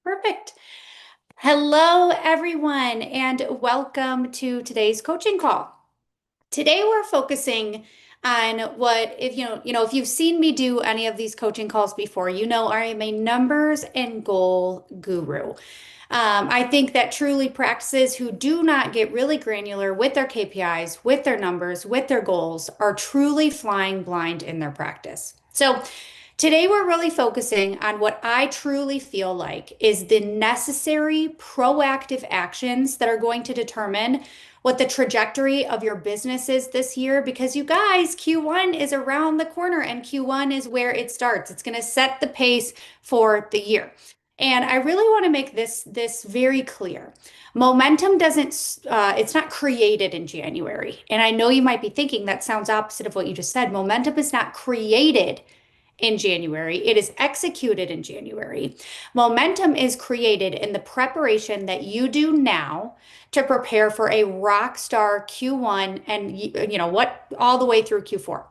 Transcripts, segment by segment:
Perfect. Hello, everyone, and welcome to today's coaching call. Today, we're focusing on what, if you've seen me do any of these coaching calls before, you know I am a numbers and goal guru. I think that truly practices who do not get really granular with their KPIs, with their numbers, with their goals, are truly flying blind in their practice. So, today we're really focusing on what I truly feel like is the necessary proactive actions that are going to determine what the trajectory of your business is this year because you guys, Q1 is around the corner and Q1 is where it starts. It's going to set the pace for the year. And I really want to make this very clear. Momentum doesn't it's not created in January. And I know you might be thinking that sounds opposite of what you just said. Momentum is not created in January. It is executed in January. Momentum is created in the preparation that you do now to prepare for a rock star Q1 and what all the way through Q4.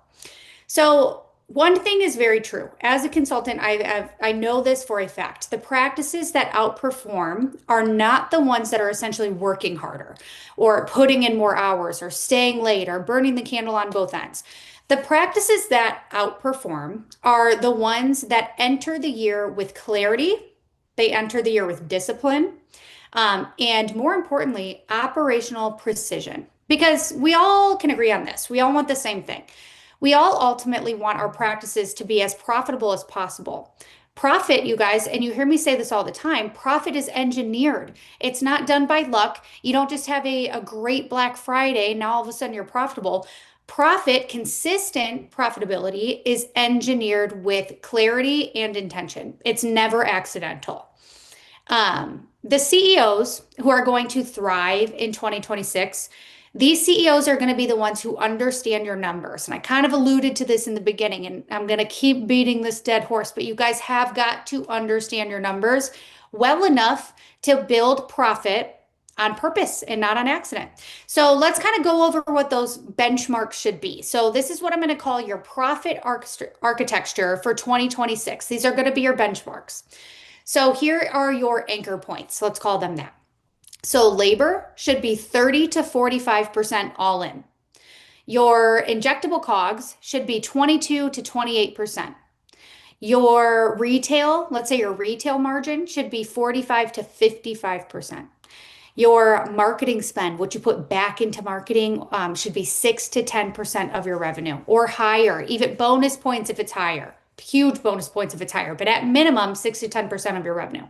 So one thing is very true. As a consultant, I know this for a fact. The practices that outperform are not the ones that are essentially working harder or putting in more hours or staying late or burning the candle on both ends. The practices that outperform are the ones that enter the year with clarity, they enter the year with discipline, and more importantly, operational precision. Because we all can agree on this. We all want the same thing. We all ultimately want our practices to be as profitable as possible. Profit, you guys, and you hear me say this all the time, profit is engineered. It's not done by luck. You don't just have a great Black Friday, now all of a sudden you're profitable. Profit, consistent profitability, is engineered with clarity and intention. It's never accidental. The CEOs who are going to thrive in 2026, these CEOs are going to be the ones who understand your numbers. And I kind of alluded to this in the beginning, and I'm going to keep beating this dead horse, but you guys have got to understand your numbers well enough to build profit on purpose and not on accident. So let's kind of go over what those benchmarks should be. So this is what I'm going to call your profit architecture for 2026. These are going to be your benchmarks. So here are your anchor points. Let's call them that. So labor should be 30 to 45% all in. Your injectable COGS should be 22 to 28%. Your retail, let's say your retail margin should be 45 to 55%. Your marketing spend, what you put back into marketing, should be 6 to 10% of your revenue or higher, even bonus points if it's higher, huge bonus points if it's higher, but at minimum, 6 to 10% of your revenue.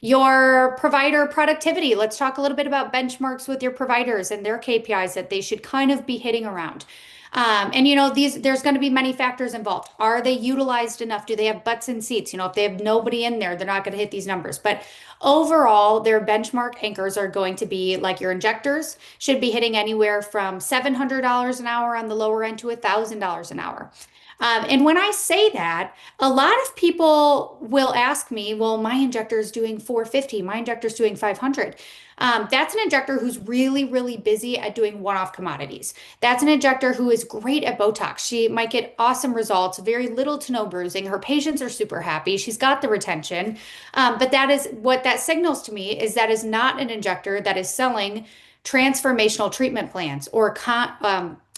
Your provider productivity. Let's talk a little bit about benchmarks with your providers and their KPIs that they should kind of be hitting around. And there's going to be many factors involved. Are they utilized enough? Do they have butts in seats? If they have nobody in there, they're not going to hit these numbers. But overall, their benchmark anchors are going to be like your injectors should be hitting anywhere from $700 an hour on the lower end to $1,000 an hour. And when I say that, a lot of people will ask me, well, my injector is doing 450, my injector is doing 500. That's an injector who's really, really busy at doing one-off commodities. That's an injector who is great at Botox. She might get awesome results, very little to no bruising. Her patients are super happy. She's got the retention. But that is what that signals to me is that is not an injector that is selling transformational treatment plans or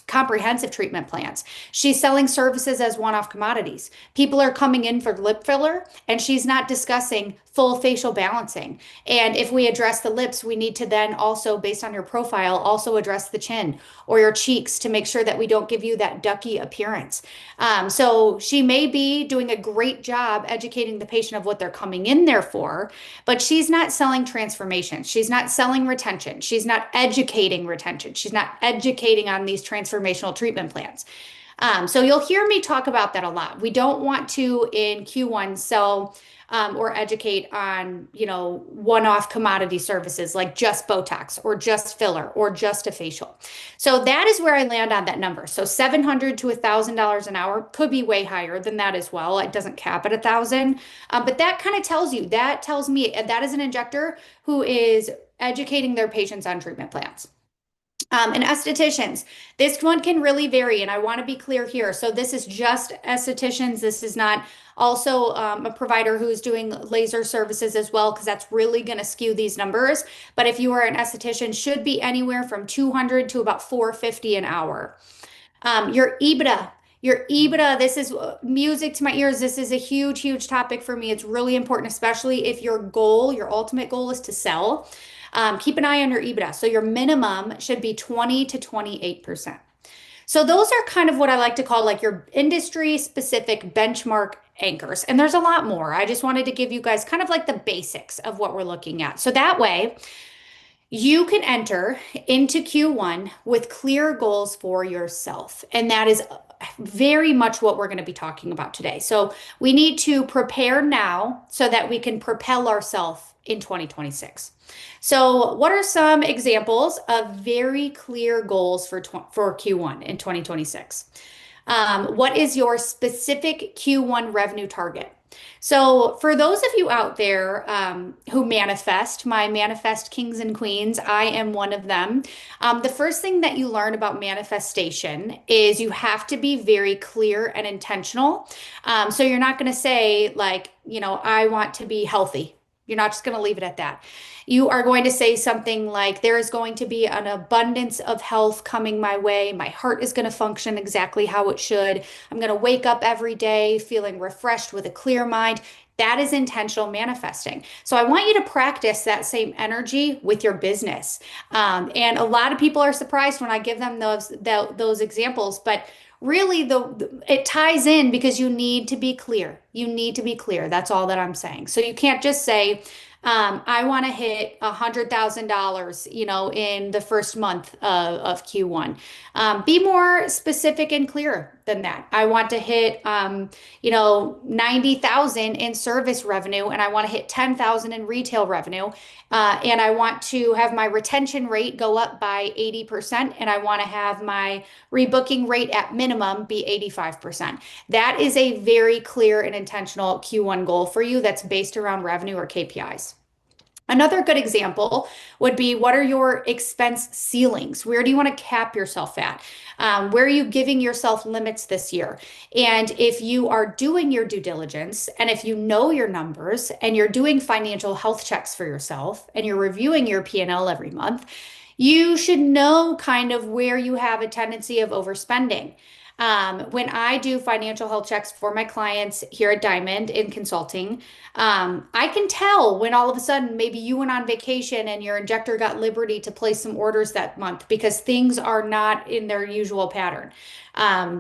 comprehensive treatment plans. She's selling services as one-off commodities. People are coming in for lip filler, and she's not discussing full facial balancing. And if we address the lips, we need to then also, based on your profile, also address the chin or your cheeks to make sure that we don't give you that ducky appearance. So she may be doing a great job educating the patient of what they're coming in there for, but she's not selling transformation. She's not selling retention. She's not educating retention. She's not educating on these transformational treatment plans. So you'll hear me talk about that a lot. We don't want to in Q1 sell or educate on, one-off commodity services like just Botox or just filler or just a facial. So that is where I land on that number. So $700 to $1,000 an hour could be way higher than that as well. It doesn't cap at 1,000, but that kind of tells me that is an injector who is educating their patients on treatment plans. And estheticians, this one can really vary, and I want to be clear here. So this is just estheticians. This is not also a provider who's doing laser services as well, because that's really going to skew these numbers. But if you are an esthetician, should be anywhere from 200 to about 450 an hour. Your EBITDA. Your EBITDA, this is music to my ears. This is a huge, huge topic for me. It's really important, especially if your goal, your ultimate goal is to sell. Keep an eye on your EBITDA. So your minimum should be 20 to 28%. So those are kind of what I like to call like your industry specific benchmark anchors. And there's a lot more. I just wanted to give you guys kind of like the basics of what we're looking at. So that way, you can enter into Q1 with clear goals for yourself. And that is very much what we're going to be talking about today. So we need to prepare now so that we can propel ourselves in 2026. So, what are some examples of very clear goals for Q1 in 2026? What is your specific Q1 revenue target? So, for those of you out there who manifest, my manifest kings and queens, I am one of them. The first thing that you learn about manifestation is you have to be very clear and intentional. So, you're not going to say, like, I want to be healthy. You're not just going to leave it at that. You are going to say something like, there is going to be an abundance of health coming my way. My heart is going to function exactly how it should. I'm going to wake up every day feeling refreshed with a clear mind. That is intentional manifesting. So I want you to practice that same energy with your business. And a lot of people are surprised when I give them those examples, but really it ties in because you need to be clear. You need to be clear. That's all that I'm saying. So you can't just say, I want to hit $100,000, in the first month of Q1. Be more specific and clear than that. I want to hit, 90,000 in service revenue, and I want to hit 10,000 in retail revenue. And I want to have my retention rate go up by 80%, and I want to have my rebooking rate at minimum be 85%. That is a very clear and intentional Q1 goal for you that's based around revenue or KPIs. Another good example would be, what are your expense ceilings? Where do you want to cap yourself at? Where are you giving yourself limits this year? And if you are doing your due diligence, and if you know your numbers, and you're doing financial health checks for yourself, and you're reviewing your P&L every month, you should know kind of where you have a tendency of overspending. When I do financial health checks for my clients here at Diamond in consulting, I can tell when all of a sudden maybe you went on vacation and your injector got liberty to place some orders that month because things are not in their usual pattern.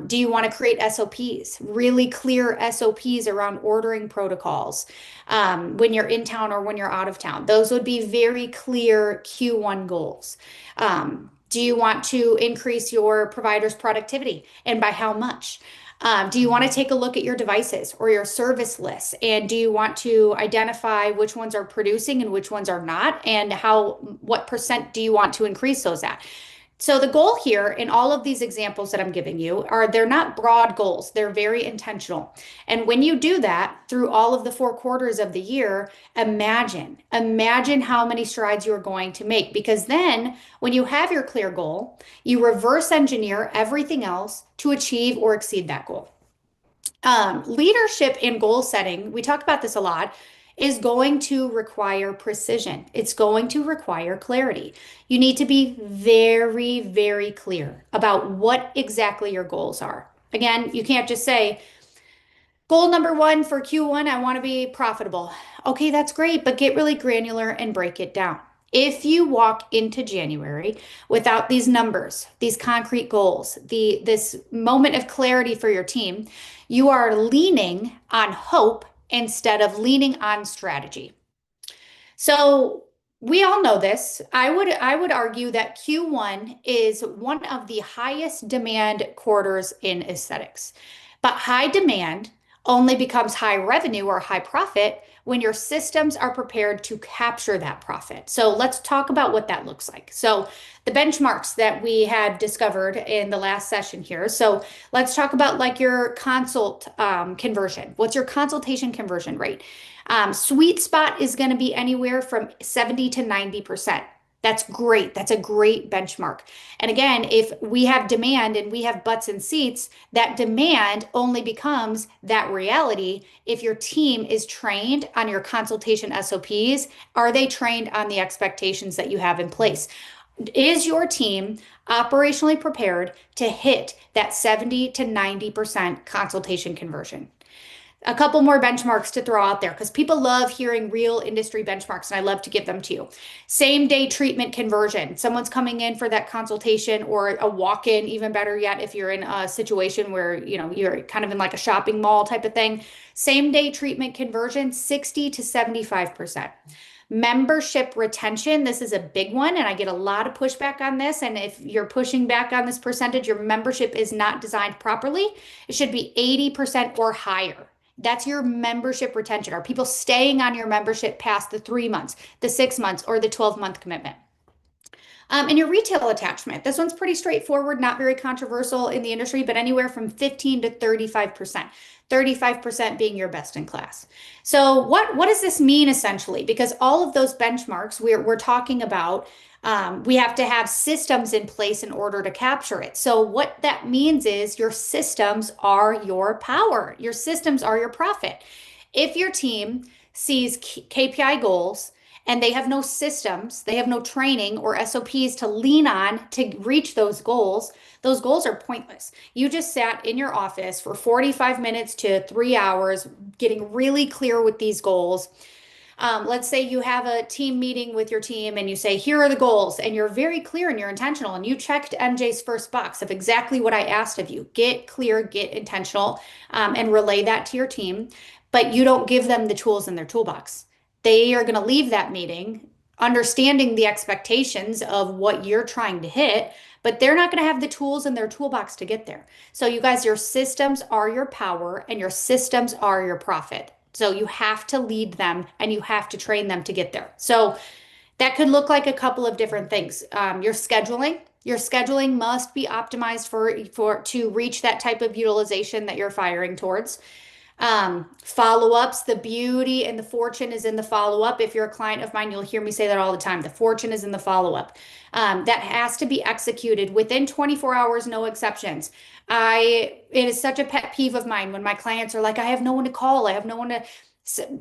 Do you want to create SOPs, really clear SOPs around ordering protocols when you're in town or when you're out of town? Those would be very clear Q1 goals. Do you want to increase your provider's productivity, and by how much? Do you want to take a look at your devices or your service lists? And do you want to identify which ones are producing and which ones are not? And what percent do you want to increase those at? So the goal here in all of these examples that I'm giving you they're not broad goals. They're very intentional. And when you do that through all of the 4 quarters of the year, imagine how many strides you're going to make. Because then when you have your clear goal, you reverse engineer everything else to achieve or exceed that goal. Leadership and goal setting, we talk about this a lot, is going to require precision. It's going to require clarity. You need to be very, very clear about what exactly your goals are. Again, you can't just say, goal number 1 for Q1, I want to be profitable. Okay, that's great, but get really granular and break it down. If you walk into January without these numbers, these concrete goals, this moment of clarity for your team, you are leaning on hope instead of leaning on strategy. So we all know this. I would argue that Q1 is one of the highest demand quarters in aesthetics. But high demand only becomes high revenue or high profit when your systems are prepared to capture that profit. So let's talk about what that looks like. So the benchmarks that we had discovered in the last session here. So let's talk about like your consult conversion. What's your consultation conversion rate? Sweet spot is going to be anywhere from 70 to 90%. That's great. That's a great benchmark. And again, if we have demand and we have butts and seats, that demand only becomes that reality if your team is trained on your consultation SOPs. Are they trained on the expectations that you have in place? Is your team operationally prepared to hit that 70 to 90% consultation conversion? A couple more benchmarks to throw out there because people love hearing real industry benchmarks, and I love to give them to you. Same day treatment conversion. Someone's coming in for that consultation or a walk-in, even better yet, if you're in a situation where you're kind of in like a shopping mall type of thing. Same day treatment conversion, 60 to 75%. Membership retention, this is a big one, and I get a lot of pushback on this. And if you're pushing back on this percentage, your membership is not designed properly. It should be 80% or higher. That's your membership retention. Are people staying on your membership past the 3 months, the 6 months, or the 12-month commitment? And your retail attachment. This one's pretty straightforward, not very controversial in the industry, but anywhere from 15 to 35%. 35% being your best in class. So what does this mean essentially? Because all of those benchmarks we're talking about, we have to have systems in place in order to capture it. So what that means is your systems are your power. Your systems are your profit. If your team sees KPI goals and they have no systems, they have no training or SOPs to lean on to reach those goals are pointless. You just sat in your office for 45 minutes to 3 hours getting really clear with these goals. Let's say you have a team meeting with your team and you say, here are the goals, and you're very clear and you're intentional, and you checked MJ's first box of exactly what I asked of you. Get clear, get intentional, and relay that to your team, but you don't give them the tools in their toolbox. They are going to leave that meeting understanding the expectations of what you're trying to hit, but they're not going to have the tools in their toolbox to get there. So, you guys, your systems are your power and your systems are your profit. So you have to lead them and you have to train them to get there. So that could look like a couple of different things. Your scheduling. Your scheduling must be optimized for to reach that type of utilization that you're firing towards. Follow-ups, the beauty and the fortune is in the follow-up. If you're a client of mine, you'll hear me say that all the time. The fortune is in the follow-up. That has to be executed within 24 hours, no exceptions. It is such a pet peeve of mine when my clients are like, I have no one to call. I have no one to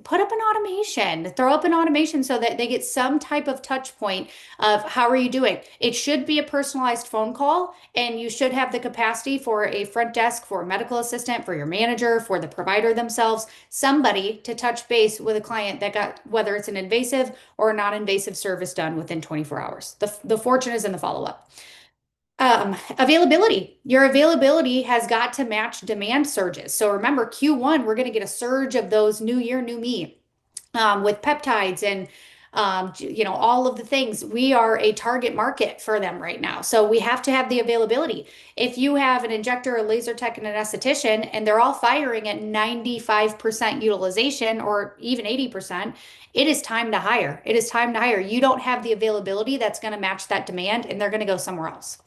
put up an automation, throw up an automation so that they get some type of touch point of how are you doing? It should be a personalized phone call, and you should have the capacity for a front desk, for a medical assistant, for your manager, for the provider themselves, somebody to touch base with a client that got, whether it's an invasive or a non-invasive service done within 24 hours. The fortune is in the follow-up. Availability. Your availability has got to match demand surges. So remember, Q1, we're going to get a surge of those new year, new me with peptides and all of the things. We are a target market for them right now. So we have to have the availability. If you have an injector, a laser tech, and an esthetician, and they're all firing at 95% utilization or even 80%, it is time to hire. It is time to hire. You don't have the availability that's going to match that demand, and they're going to go somewhere else.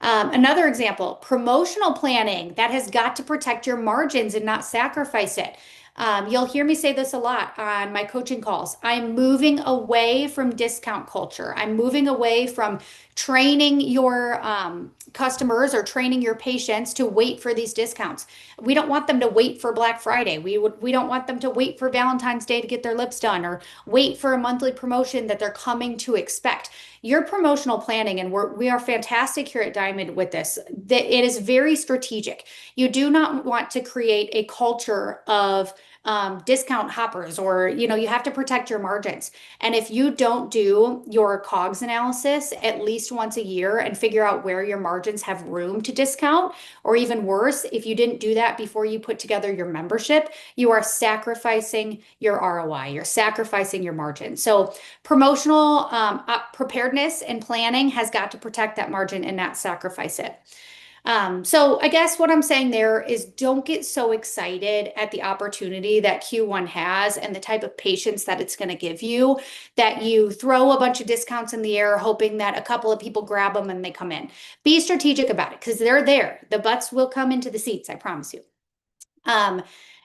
Another example, promotional planning that has got to protect your margins and not sacrifice it. You'll hear me say this a lot on my coaching calls. I'm moving away from discount culture. I'm moving away from training your customers or training your patients to wait for these discounts. We don't want them to wait for Black Friday. We don't want them to wait for Valentine's Day to get their lips done or wait for a monthly promotion that they're coming to expect. Your promotional planning, and we are fantastic here at Diamond with this, that it is very strategic. You do not want to create a culture of discount hoppers, or you have to protect your margins. And if you don't do your COGS analysis at least once a year and figure out where your margins have room to discount, or even worse, if you didn't do that before you put together your membership, you are sacrificing your ROI. You're sacrificing your margin. So promotional preparedness and planning has got to protect that margin and not sacrifice it. So I guess what I'm saying there is don't get so excited at the opportunity that Q1 has and the type of patience that it's going to give you that you throw a bunch of discounts in the air hoping that a couple of people grab them and they come in. Be strategic about it because they're there. The butts will come into the seats, I promise you.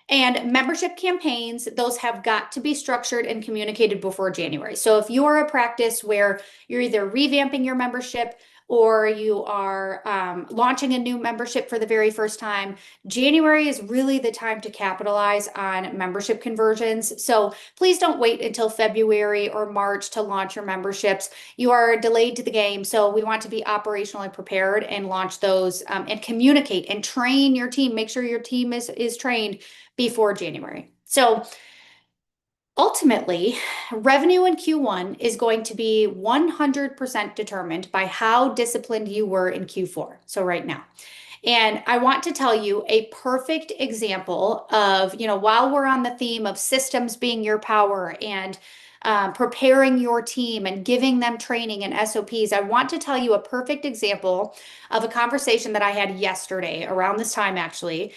And membership campaigns, those have got to be structured and communicated before January. So if you're a practice where you're either revamping your membership or you are launching a new membership for the very first time, January is really the time to capitalize on membership conversions. So please don't wait until February or March to launch your memberships. You are delayed to the game. So we want to be operationally prepared and launch those and communicate and train your team. Make sure your team is trained before January. So ultimately, revenue in Q1 is going to be 100% determined by how disciplined you were in Q4. So right now. And I want to tell you a perfect example of, while we're on the theme of systems being your power and preparing your team and giving them training and SOPs, I want to tell you a perfect example of a conversation that I had yesterday around this time, actually,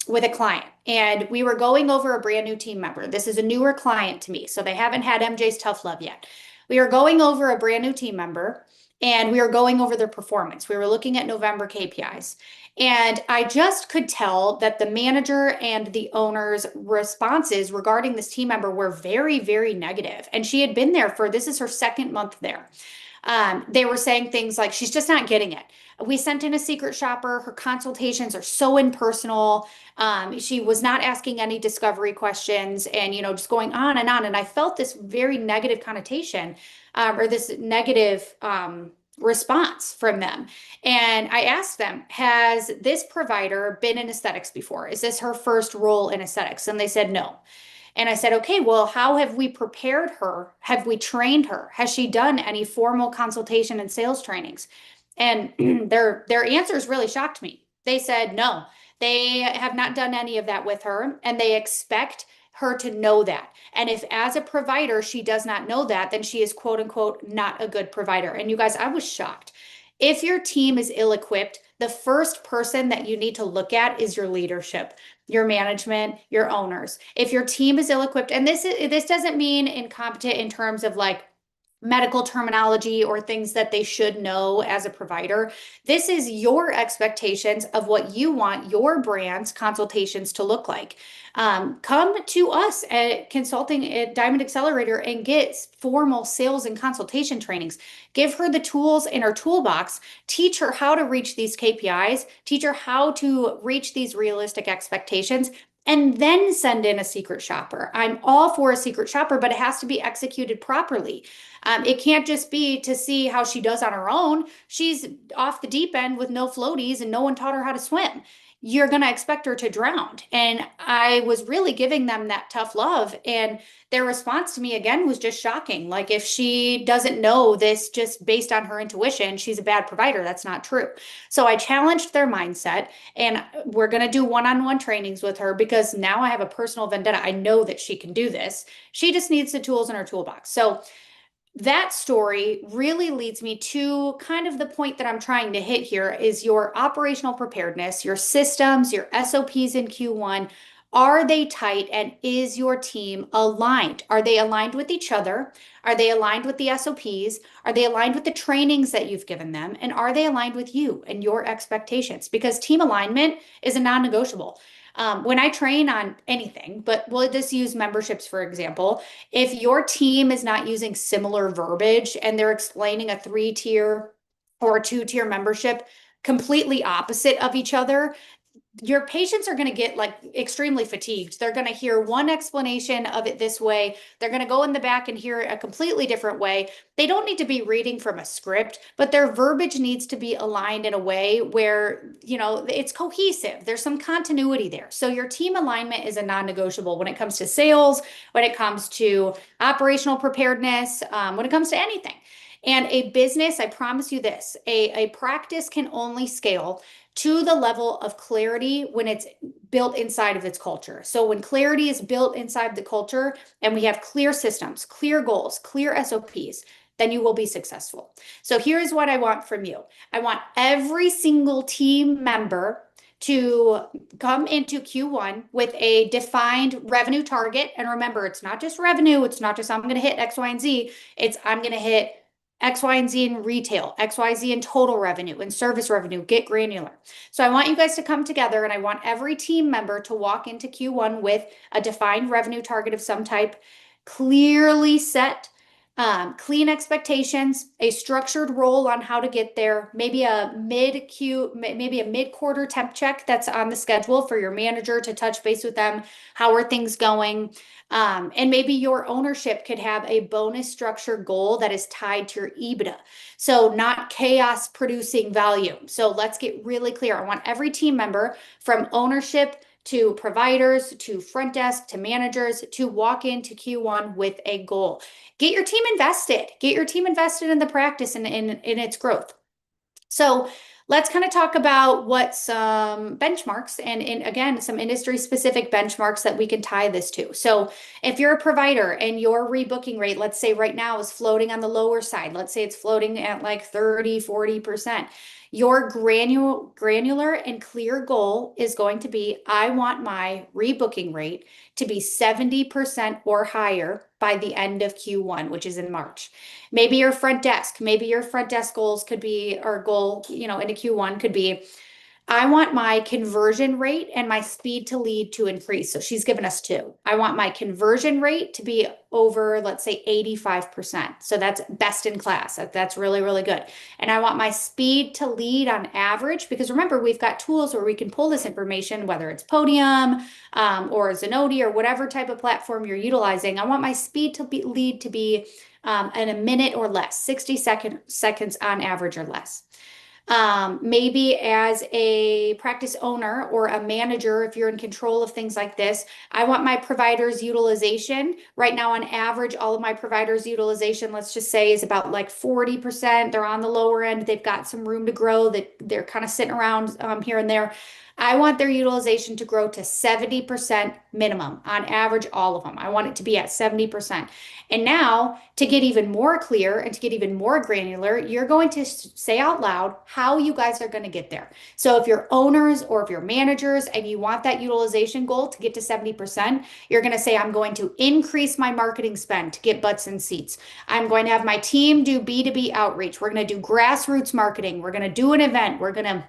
with a client. And we were going over a brand new team member. This is a newer client to me, so they haven't had MJ's Tough Love yet. We are going over a brand new team member and we were going over their performance. We were looking at November KPIs. And I just could tell that the manager and the owner's responses regarding this team member were very, very negative. And she had been there this is her second month there. They were saying things like, she's just not getting it. We sent in a secret shopper. Her consultations are so impersonal. She was not asking any discovery questions and, just going on and on. And I felt this very negative connotation or this negative response from them. And I asked them, has this provider been in aesthetics before? Is this her first role in aesthetics? And they said no. And I said, okay, well, how have we prepared her? Have we trained her? Has she done any formal consultation and sales trainings? And their answers really shocked me. They said no, they have not done any of that with her, and they expect her to know that. And if as a provider she does not know that, then she is quote unquote not a good provider. And you guys, I was shocked. If your team is ill-equipped, the first person that you need to look at is your leadership, your management, your owners. If your team is ill-equipped, and this doesn't mean incompetent in terms of like medical terminology or things that they should know as a provider. This is your expectations of what you want your brand's consultations to look like. Come to us at Consulting at Diamond Accelerator and get formal sales and consultation trainings. Give her the tools in her toolbox. Teach her how to reach these KPIs. Teach her how to reach these realistic expectations. And then send in a secret shopper. I'm all for a secret shopper, but it has to be executed properly. It can't just be to see how she does on her own. She's off the deep end with no floaties and no one taught her how to swim. You're going to expect her to drown. And I was really giving them that tough love. And their response to me again was just shocking. Like, if she doesn't know this just based on her intuition, she's a bad provider. That's not true. So I challenged their mindset, and we're going to do one-on-one trainings with her because now I have a personal vendetta. I know that she can do this. She just needs the tools in her toolbox. So that story really leads me to kind of the point that I'm trying to hit here is your operational preparedness, your systems, your SOPs in Q1. Are they tight, and is your team aligned? Are they aligned with each other? Are they aligned with the SOPs? Are they aligned with the trainings that you've given them? And are they aligned with you and your expectations? Because team alignment is a non-negotiable. When I train on anything, but we'll just use memberships, for example, if your team is not using similar verbiage and they're explaining a 3-tier or a 2-tier membership completely opposite of each other, your patients are going to get like extremely fatigued. They're going to hear one explanation of it this way. They're going to go in the back and hear it a completely different way. They don't need to be reading from a script, but their verbiage needs to be aligned in a way where, it's cohesive. There's some continuity there. So your team alignment is a non-negotiable when it comes to sales, when it comes to operational preparedness, when it comes to anything. And a business, I promise you this, a practice can only scale to the level of clarity when it's built inside of its culture. So when clarity is built inside the culture and we have clear systems, clear goals, clear SOPs, then you will be successful. So here's what I want from you. I want every single team member to come into Q1 with a defined revenue target. And remember, it's not just revenue. It's not just I'm going to hit X, Y, and Z. It's I'm going to hit X, Y, and Z in retail, X, Y, Z in total revenue and service revenue. Get granular. So I want you guys to come together and I want every team member to walk into Q1 with a defined revenue target of some type, clearly set, clean expectations, a structured role on how to get there, maybe a maybe a mid-quarter temp check that's on the schedule for your manager to touch base with them. How are things going? And maybe your ownership could have a bonus structure goal that is tied to your EBITDA. So not chaos producing value. So let's get really clear. I want every team member from ownership to providers to front desk to managers to walk into Q1 with a goal. Get your team invested. Get your team invested in the practice and in its growth. So let's kind of talk about what some benchmarks and again, some industry specific benchmarks that we can tie this to. So if you're a provider and your rebooking rate, let's say right now is floating on the lower side, let's say it's floating at like 30, 40%. Your granular and clear goal is going to be, I want my rebooking rate to be 70% or higher by the end of Q1, which is in March. Maybe your front desk goals could be, or goal, into Q1 could be, I want my conversion rate and my speed to lead to increase. So she's given us two. I want my conversion rate to be over, let's say 85%. So that's best in class. That's really, really good. And I want my speed to lead on average, because remember, we've got tools where we can pull this information, whether it's Podium or Zenoti or whatever type of platform you're utilizing. I want my speed to lead to be in a minute or less, 60 seconds on average or less. Maybe as a practice owner or a manager, if you're in control of things like this, I want my providers' utilization. Right now, on average, all of my providers' utilization, let's just say, is about like 40%. They're on the lower end. They've got some room to grow, that they're kind of sitting around here and there. I want their utilization to grow to 70% minimum on average, all of them. I want it to be at 70%. And now, to get even more clear and to get even more granular, you're going to say out loud how you guys are going to get there. So if you're owners or if you're managers and you want that utilization goal to get to 70%, you're going to say, I'm going to increase my marketing spend to get butts in seats. I'm going to have my team do B2B outreach. We're going to do grassroots marketing. We're going to do an event. We're going to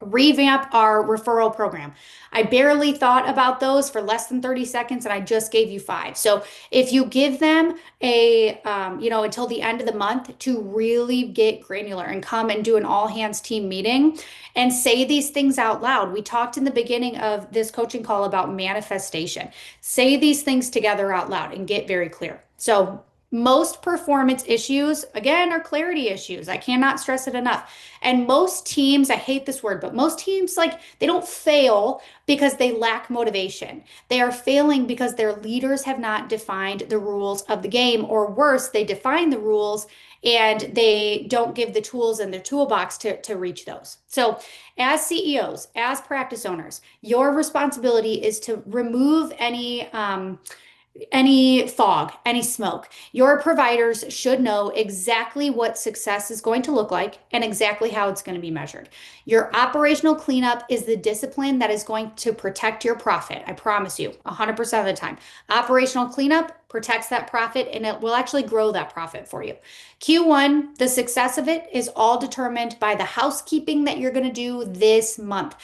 revamp our referral program. I barely thought about those for less than 30 seconds and I just gave you five. So if you give them until the end of the month to really get granular and come and do an all hands team meeting and say these things out loud. We talked in the beginning of this coaching call about manifestation. Say these things together out loud and get very clear. So most performance issues, again, are clarity issues. I cannot stress it enough. And most teams, I hate this word, but most teams, they don't fail because they lack motivation. They are failing because their leaders have not defined the rules of the game, or worse, they define the rules and they don't give the tools in their toolbox to reach those. So as CEOs, as practice owners, your responsibility is to remove any fog, any smoke. Your providers should know exactly what success is going to look like and exactly how it's going to be measured. Your operational cleanup is the discipline that is going to protect your profit. I promise you, 100% of the time. Operational cleanup protects that profit and it will actually grow that profit for you. Q1, the success of it is all determined by the housekeeping that you're going to do this month.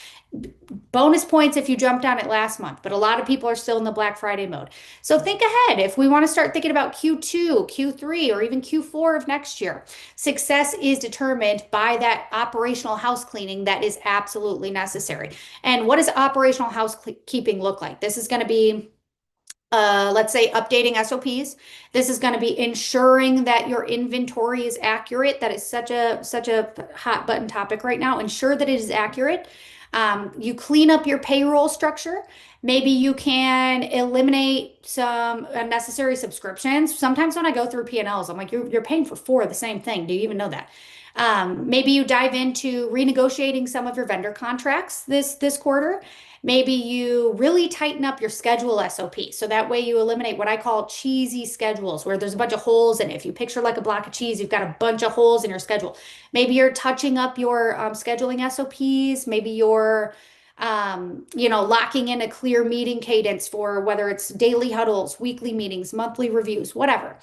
Bonus points if you jumped on it last month, but a lot of people are still in the Black Friday mode. So think ahead. If we want to start thinking about Q2, Q3, or even Q4 of next year, success is determined by that operational house cleaning that is absolutely necessary. And what does operational housekeeping look like? This is going to be let's say updating SOPs. This is going to be ensuring that your inventory is accurate. That is such a hot button topic right now. Ensure that it is accurate. You clean up your payroll structure. Maybe you can eliminate some unnecessary subscriptions. Sometimes when I go through P&Ls, I'm like, you're paying for four of the same thing. Do you even know that? Maybe you dive into renegotiating some of your vendor contracts this quarter. Maybe you really tighten up your schedule SOP. So that way you eliminate what I call cheesy schedules, where there's a bunch of holes in it. If you picture like a block of cheese, you've got a bunch of holes in your schedule. Maybe you're touching up your scheduling SOPs. Maybe you're locking in a clear meeting cadence for whether it's daily huddles, weekly meetings, monthly reviews, whatever.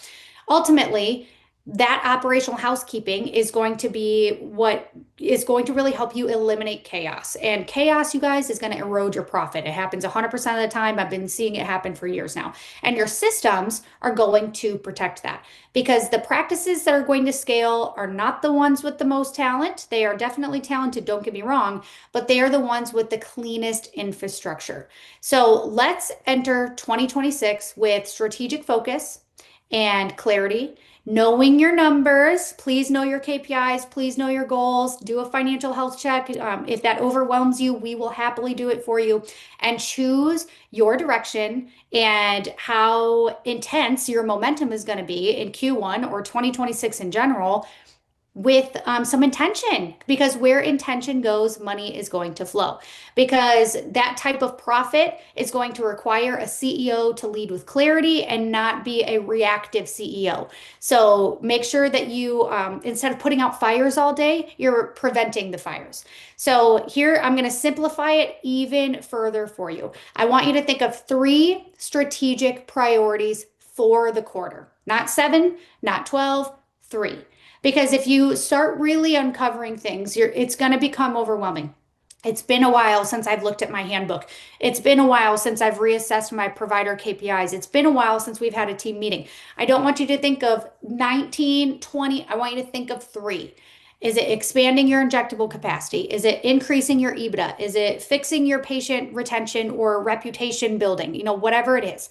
Ultimately, that operational housekeeping is going to be what is going to really help you eliminate chaos. And chaos, you guys, is going to erode your profit. It happens 100% of the time. I've been seeing it happen for years now. And your systems are going to protect that because the practices that are going to scale are not the ones with the most talent. They are definitely talented, don't get me wrong, but they are the ones with the cleanest infrastructure. So let's enter 2026 with strategic focus and clarity. Knowing your numbers, please know your KPIs, please know your goals, do a financial health check. If that overwhelms you, we will happily do it for you. And choose your direction and how intense your momentum is going to be in Q1 or 2026 in general with some intention because where intention goes, money is going to flow. Because that type of profit is going to require a CEO to lead with clarity and not be a reactive CEO. So make sure that you, instead of putting out fires all day, you're preventing the fires. So here I'm going to simplify it even further for you. I want you to think of three strategic priorities for the quarter, not seven, not 12, three. Because if you start really uncovering things, it's going to become overwhelming. It's been a while since I've looked at my handbook. It's been a while since I've reassessed my provider KPIs. It's been a while since we've had a team meeting. I don't want you to think of 19, 20. I want you to think of three. Is it expanding your injectable capacity? Is it increasing your EBITDA? Is it fixing your patient retention or reputation building? Whatever it is.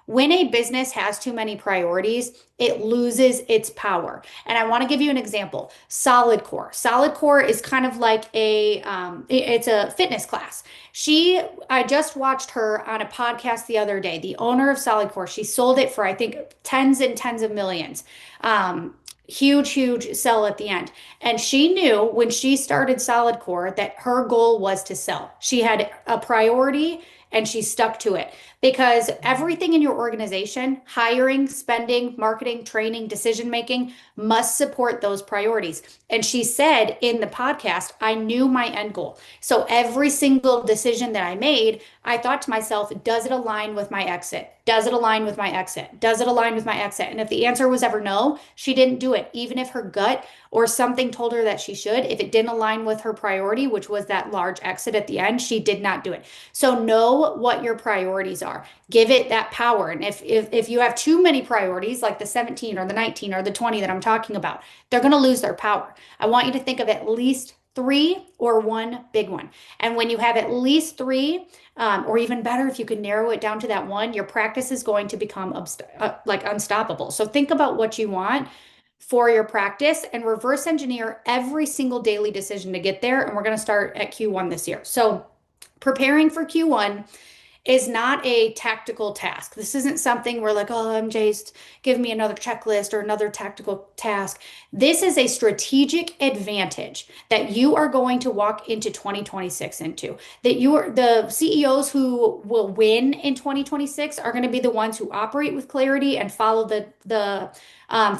When a business has too many priorities, it loses its power. And I want to give you an example. Solid Core. Solid Core is kind of like it's a fitness class. I just watched her on a podcast the other day, the owner of Solid Core. She sold it for, I think, tens and tens of millions. Huge, huge sell at the end. And she knew when she started Solid Core that her goal was to sell. She had a priority and she stuck to it because everything in your organization, hiring, spending, marketing, training, decision making, must support those priorities. And she said in the podcast, I knew my end goal. So every single decision that I made, I thought to myself, does it align with my exit? Does it align with my exit? Does it align with my exit? And if the answer was ever no, she didn't do it. Even if her gut or something told her that she should, if it didn't align with her priority, which was that large exit at the end, she did not do it. So know what your priorities are. Give it that power. And if you have too many priorities, like the 17 or the 19 or the 20 that I'm talking about, they're going to lose their power. I want you to think of at least three or one big one. And when you have at least three, or even better, if you can narrow it down to that one, your practice is going to become like unstoppable. So think about what you want for your practice and reverse engineer every single daily decision to get there. And we're going to start at Q1 this year. So preparing for Q1 is not a tactical task. This isn't something where like, oh, MJ's give me another checklist or another tactical task. This is a strategic advantage that you are going to walk into 2026 into. That the CEOs who will win in 2026 are going to be the ones who operate with clarity and follow the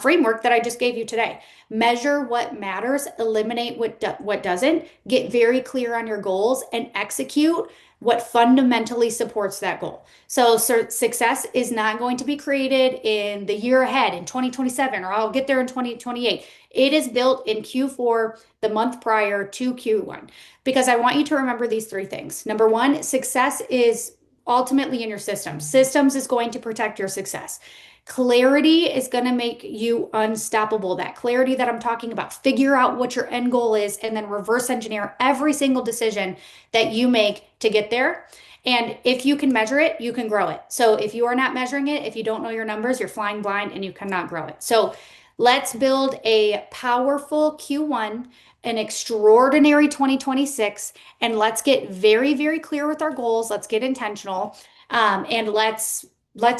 framework that I just gave you today. Measure what matters, eliminate what doesn't, get very clear on your goals, and execute what fundamentally supports that goal. So success is not going to be created in the year ahead in 2027, or I'll get there in 2028. It is built in Q4, the month prior to Q1, because I want you to remember these three things. Number one, success is ultimately in your systems. Systems is going to protect your success. Clarity is going to make you unstoppable. That clarity that I'm talking about. Figure out what your end goal is and then reverse engineer every single decision that you make to get there. And if you can measure it, you can grow it. So if you are not measuring it, if you don't know your numbers, you're flying blind and you cannot grow it. So let's build a powerful Q1, an extraordinary 2026, and let's get very, very clear with our goals. Let's get intentional. And let's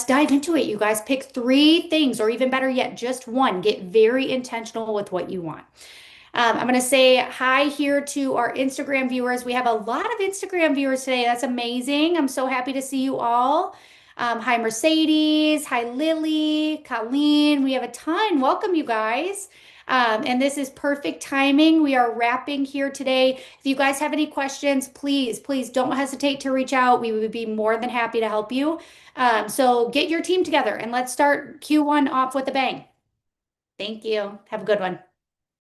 dive into it, you guys. Pick three things, or even better yet, just one. Get very intentional with what you want. I'm going to say hi here to our Instagram viewers. We have a lot of Instagram viewers today. That's amazing. I'm so happy to see you all. Hi, Mercedes. Hi, Lily, Colleen. We have a ton. Welcome, you guys. And this is perfect timing. We are wrapping here today. If you guys have any questions, please, please don't hesitate to reach out. We would be more than happy to help you. So get your team together and let's start Q1 off with a bang. Thank you. Have a good one.